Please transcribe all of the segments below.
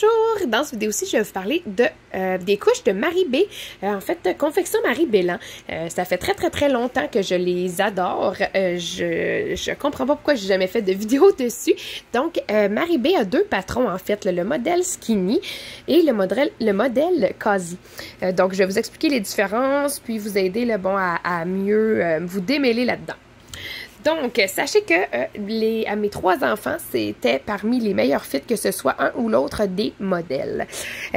Bonjour! Dans cette vidéo-ci, je vais vous parler des couches de Marie B. En fait, confection Marie Bélan. Ça fait très longtemps que je les adore. Je comprends pas pourquoi j'ai jamais fait de vidéo dessus. Donc, Marie B a deux patrons, en fait, le modèle Skinny et le modèle Cozy. Donc, je vais vous expliquer les différences, puis vous aider là, bon, à mieux vous démêler là-dedans. Donc, sachez que à mes trois enfants, c'était parmi les meilleurs fits, que ce soit un ou l'autre des modèles.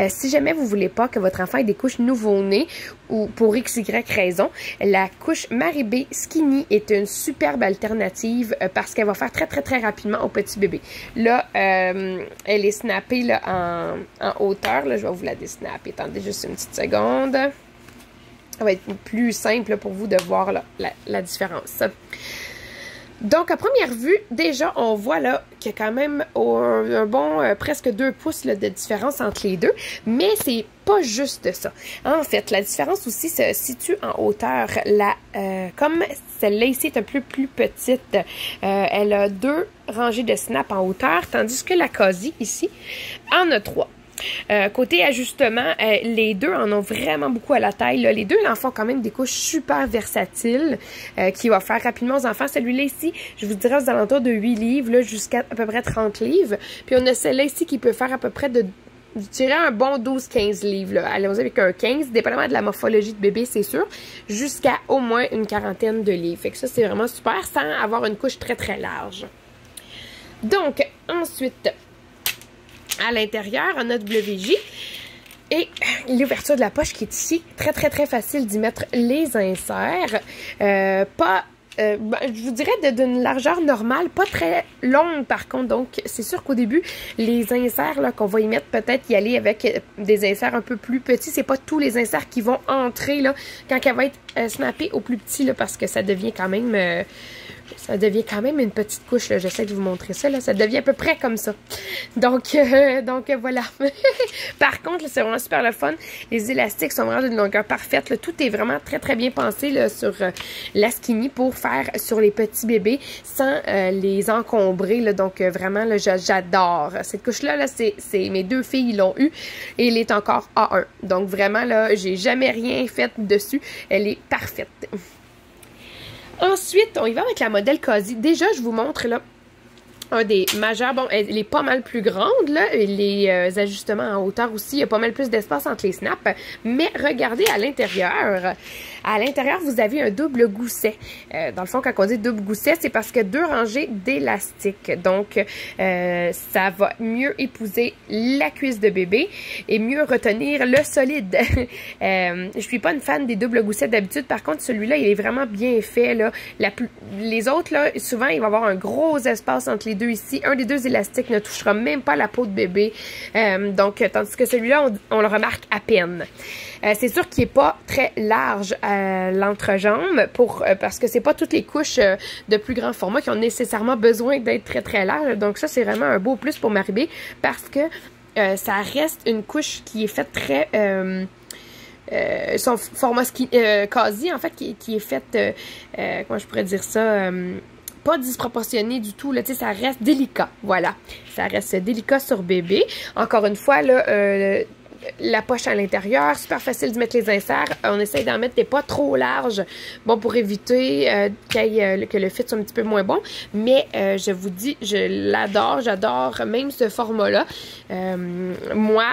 Si jamais vous voulez pas que votre enfant ait des couches nouveau-nés ou pour XY raison, la couche Marie B Skinny est une superbe alternative parce qu'elle va faire très rapidement au petit bébé. Là, elle est snappée là, en hauteur. Là, je vais vous la désnapper. Attendez juste une petite seconde. Ça va être plus simple pour vous de voir là, la différence. Donc, à première vue, déjà, on voit là qu'il y a quand même un bon presque 2 pouces là, de différence entre les deux, mais c'est pas juste ça. En fait, la différence aussi se situe en hauteur. Comme celle-là ici est un peu plus petite, elle a 2 rangées de snap en hauteur, tandis que la Cozy ici en a 3. Côté ajustement, les deux en ont vraiment beaucoup à la taille. Là. Les deux en font quand même des couches super versatiles qui va faire rapidement aux enfants. Celui-là ici, je vous dirais aux alentours de 8 livres jusqu'à à peu près 30 livres. Puis on a celle-là ici qui peut faire à peu près je dirais un bon 12-15 livres. Allons-y avec un 15, dépendamment de la morphologie de bébé, c'est sûr, jusqu'à au moins une quarantaine de livres. Fait que ça, c'est vraiment super sans avoir une couche très large. Donc, ensuite, à l'intérieur, en AWJ, et l'ouverture de la poche qui est ici, très facile d'y mettre les inserts. Je vous dirais d'une largeur normale, pas très longue par contre. Donc, c'est sûr qu'au début, les inserts qu'on va y mettre, peut-être y aller avec des inserts un peu plus petits. C'est pas tous les inserts qui vont entrer là, quand elle va être snappée au plus petit, là, parce que ça devient quand même... une petite couche, là. J'essaie de vous montrer ça, là. Ça devient à peu près comme ça. Donc voilà. Par contre, c'est vraiment super le fun. Les élastiques sont vraiment d'une longueur parfaite, là. Tout est vraiment très bien pensé là, sur la Skinny pour faire sur les petits bébés sans les encombrer, là. Donc vraiment, là, j'adore. Cette couche-là, là, c'est mes 2 filles l'ont eu et elle est encore A1. Donc vraiment, là, j'ai jamais rien fait dessus. Elle est parfaite. Ensuite, on y va avec la modèle Cozy. Déjà, je vous montre là un des majeurs. Bon, elle est pas mal plus grande, là. Les ajustements en hauteur aussi, il y a pas mal plus d'espace entre les snaps. Mais regardez à l'intérieur. À l'intérieur, vous avez un double gousset. Dans le fond, quand on dit double gousset, c'est parce que 2 rangées d'élastiques. Donc, ça va mieux épouser la cuisse de bébé et mieux retenir le solide. Je suis pas une fan des doubles goussets d'habitude. Par contre, celui-là, il est vraiment bien fait, là. Les autres, là, souvent, il va y avoir un gros espace entre les deux ici. Un des 2 élastiques ne touchera même pas la peau de bébé. Donc, tandis que celui-là, on le remarque à peine. C'est sûr qu'il n'est pas très large à l'entrejambe parce que c'est pas toutes les couches de plus grand format qui ont nécessairement besoin d'être très larges. Donc ça, c'est vraiment un beau plus pour Marie B parce que ça reste une couche qui est faite très... son format Cozy, en fait, qui est faite... comment je pourrais dire ça... pas disproportionné du tout, là, tu sais, ça reste délicat, voilà. Ça reste délicat sur bébé. Encore une fois, là, la poche à l'intérieur, super facile de mettre les inserts. On essaye d'en mettre des pas trop larges, bon, pour éviter que le fit soit un petit peu moins bon. Mais je vous dis, je l'adore, j'adore même ce format-là. Moi,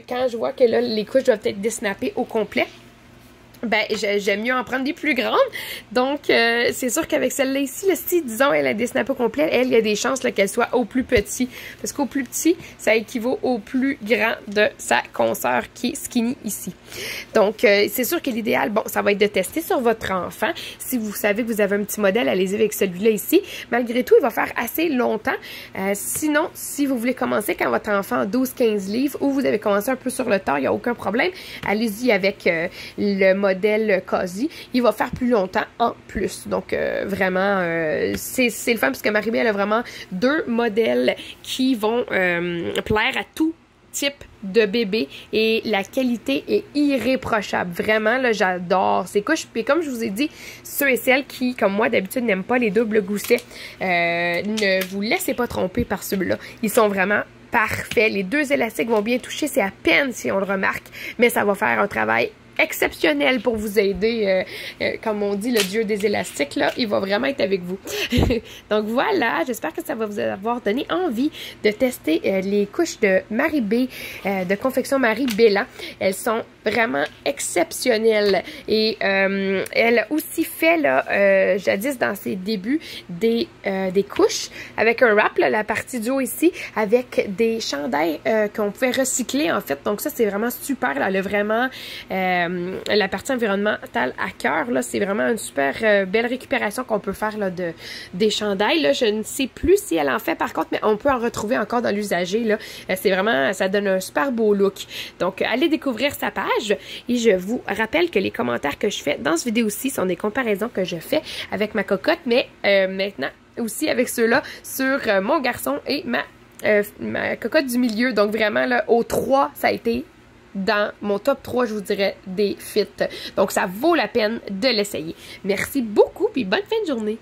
quand je vois que là, les couches doivent être désnappées au complet, ben, j'aime mieux en prendre des plus grandes. Donc, c'est sûr qu'avec celle-là ici, là, si, disons, elle a des snaps au complet, elle, il y a des chances qu'elle soit au plus petit. Parce qu'au plus petit, ça équivaut au plus grand de sa consoeur qui est Skinny ici. Donc, c'est sûr que l'idéal, bon, ça va être de tester sur votre enfant. Si vous savez que vous avez un petit modèle, allez-y avec celui-là ici. Malgré tout, il va faire assez longtemps. Sinon, si vous voulez commencer quand votre enfant a 12-15 livres ou vous avez commencé un peu sur le tard, il n'y a aucun problème. Allez-y avec le modèle Cozy, il va faire plus longtemps en plus. Donc, vraiment, c'est le fun parce que Marie B, elle a vraiment 2 modèles qui vont plaire à tout type de bébé et la qualité est irréprochable. Vraiment, là, j'adore ces couches. Puis comme je vous ai dit, ceux et celles qui, comme moi, d'habitude, n'aiment pas les doubles goussets, ne vous laissez pas tromper par ceux-là. Ils sont vraiment parfait. Les deux élastiques vont bien toucher, c'est à peine si on le remarque, mais ça va faire un travail exceptionnel pour vous aider. Comme on dit, le dieu des élastiques, là, il va vraiment être avec vous. Donc voilà, j'espère que ça va vous avoir donné envie de tester les couches de Marie-B, de confection Marie-Bélan. Elles sont vraiment exceptionnelles. Et elle a aussi fait, là, jadis dans ses débuts, des couches avec un wrap, là, la partie du haut ici, avec des chandails qu'on pouvait recycler, en fait. Donc ça, c'est vraiment super. Elle a vraiment la partie environnementale à cœur. Là, c'est vraiment une super belle récupération qu'on peut faire là, des chandails. Là, je ne sais plus si elle en fait par contre, mais on peut en retrouver encore dans l'usager. Là, c'est vraiment, ça donne un super beau look. Donc, allez découvrir sa page et je vous rappelle que les commentaires que je fais dans cette vidéo-ci sont des comparaisons que je fais avec ma cocotte, mais maintenant aussi avec ceux-là sur mon garçon et ma cocotte du milieu. Donc, vraiment, là, au 3, ça a été dans mon top 3, je vous dirais, des fits. Donc, ça vaut la peine de l'essayer. Merci beaucoup, puis bonne fin de journée!